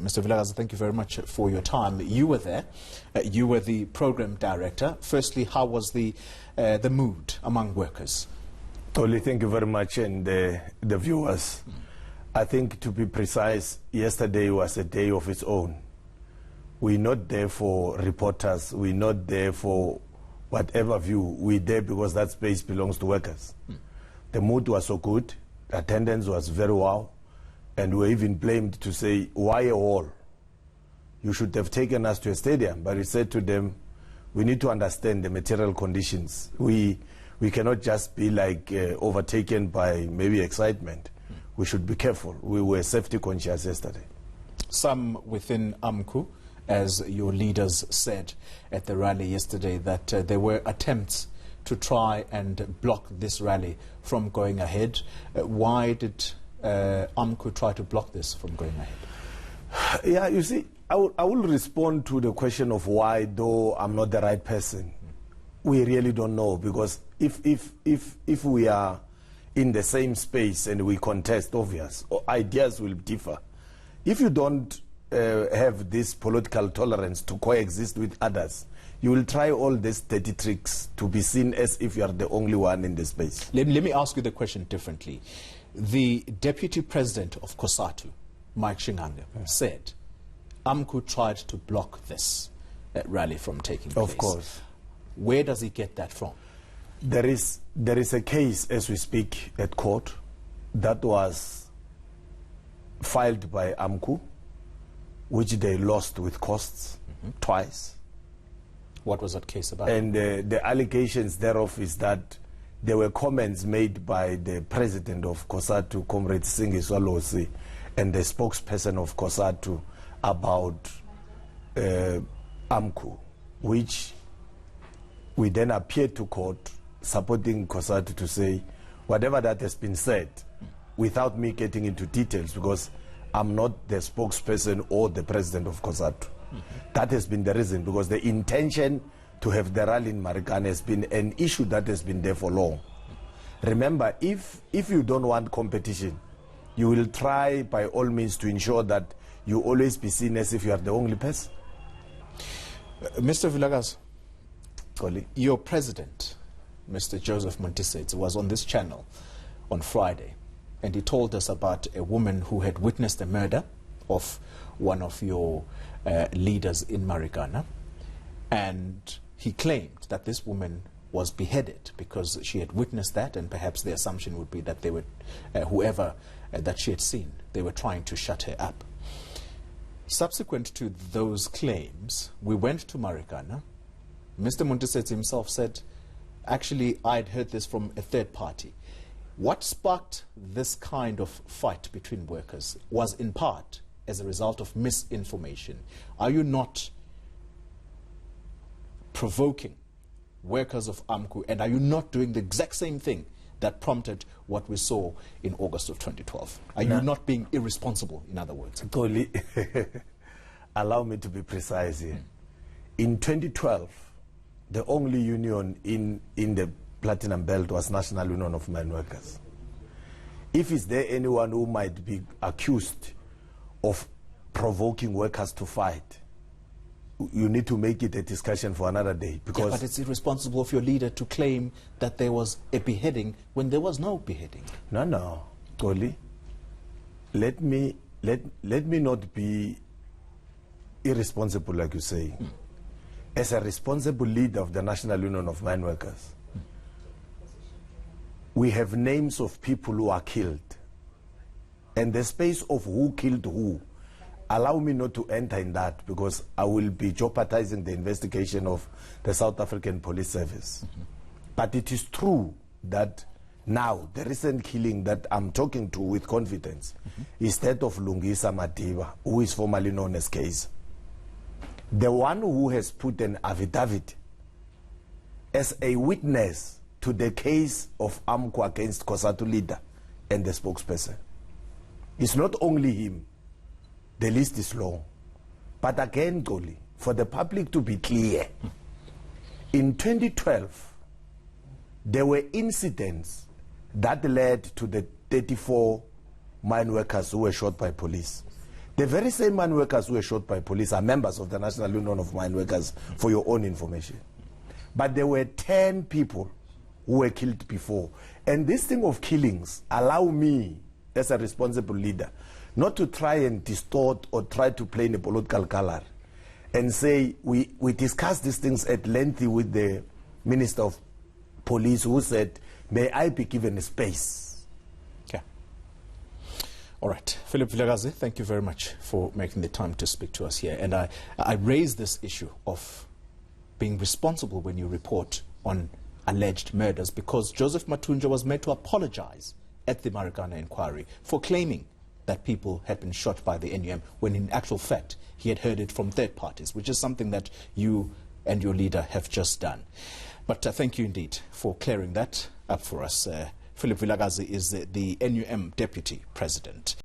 Mr. Vilakazi, thank you very much for your time. You were there. You were the program director. Firstly, how was the mood among workers? Toli, thank you very much, and the viewers. I think, to be precise, yesterday was a day of its own. We're not there for reporters. We're not there for whatever view. We're there because that space belongs to workers. The mood was so good. The attendance was very well. And we were even blamed to say, why a hall? You should have taken us to a stadium. But we said to them, we need to understand the material conditions. We cannot just be like overtaken by maybe excitement. We should be careful. We were safety conscious yesterday. Some within AMCU, as your leaders said at the rally yesterday, that there were attempts to try and block this rally from going ahead. Why did AMCU try to block this from going ahead? Yeah, you see, I will respond to the question of why, though I'm not the right person. We really don't know, because if we are in the same space and we contest, obvious, ideas will differ. If you don't have this political tolerance to coexist with others, you will try all these dirty tricks to be seen as if you are the only one in the space. Let me ask you the question differently. The deputy president of COSATU, Mike Shingange, said AMCU tried to block this rally from taking place. Of course. Where does he get that from? There is a case as we speak at court that was filed by AMCU, which they lost with costs twice. What was that case about? And the allegations thereof is that there were comments made by the president of COSATU, Comrade Singiswa Losi, and the spokesperson of COSATU about AMCU, which we then appeared to court supporting COSATU to say whatever that has been said, without me getting into details, because I'm not the spokesperson or the president of COSATU. That has been the reason, because the intention to have the rally in Marikana has been an issue that has been there for long. Remember, if you don't want competition, you will try by all means to ensure that you always be seen as if you are the only person. Mr. Vilakazi, your president, Mr. Joseph Montisetse, was on this channel on Friday, and he told us about a woman who had witnessed the murder of one of your leaders in Marikana, and he claimed that this woman was beheaded because she had witnessed that, and perhaps the assumption would be that they were, whoever that she had seen, they were trying to shut her up. Subsequent to those claims, we went to Marikana. Mr. Montisetse himself said, actually, I'd heard this from a third party. What sparked this kind of fight between workers was in part as a result of misinformation. Are you not provoking workers of AMCU, and are you not doing the exact same thing that prompted what we saw in August of 2012? Are you not being irresponsible, in other words? Totally. Allow me to be precise here. In 2012, the only union in the Platinum Belt was National Union of Mine Workers. If is there anyone who might be accused of provoking workers to fight, you need to make it a discussion for another day. Because yeah, but it's irresponsible of your leader to claim that there was a beheading when there was no beheading. No, Toli. Let me not be irresponsible, like you say. As a responsible leader of the National Union of Mine Workers, we have names of people who are killed. And the space of who killed who, allow me not to enter in that, because I will be jeopardizing the investigation of the South African Police Service. But it is true that now the recent killing that I'm talking to with confidence is that of Lungisa Madiba, who is formerly known as Case. The one who has put an affidavit as a witness to the case of AMCU against COSATU leader and the spokesperson. It's not only him. The list is long. But again, Goli, for the public to be clear, in 2012, there were incidents that led to the 34 mine workers who were shot by police. The very same mine workers who were shot by police are members of the National Union of Mine Workers, for your own information. But there were 10 people who were killed before. And this thing of killings allow me, as a responsible leader, not to try and distort or try to play in a political color and say, we discussed these things at length with the Minister of Police, who said, may I be given a space. Okay. All right. Philip Vilakazi, thank you very much for making the time to speak to us here. And I raise this issue of being responsible when you report on alleged murders, because Joseph Mathunja was made to apologize at the Marikana inquiry for claiming that people had been shot by the NUM, when in actual fact he had heard it from third parties, which is something that you and your leader have just done. But thank you indeed for clearing that up for us. Philip Vilakazi is the NUM Deputy President.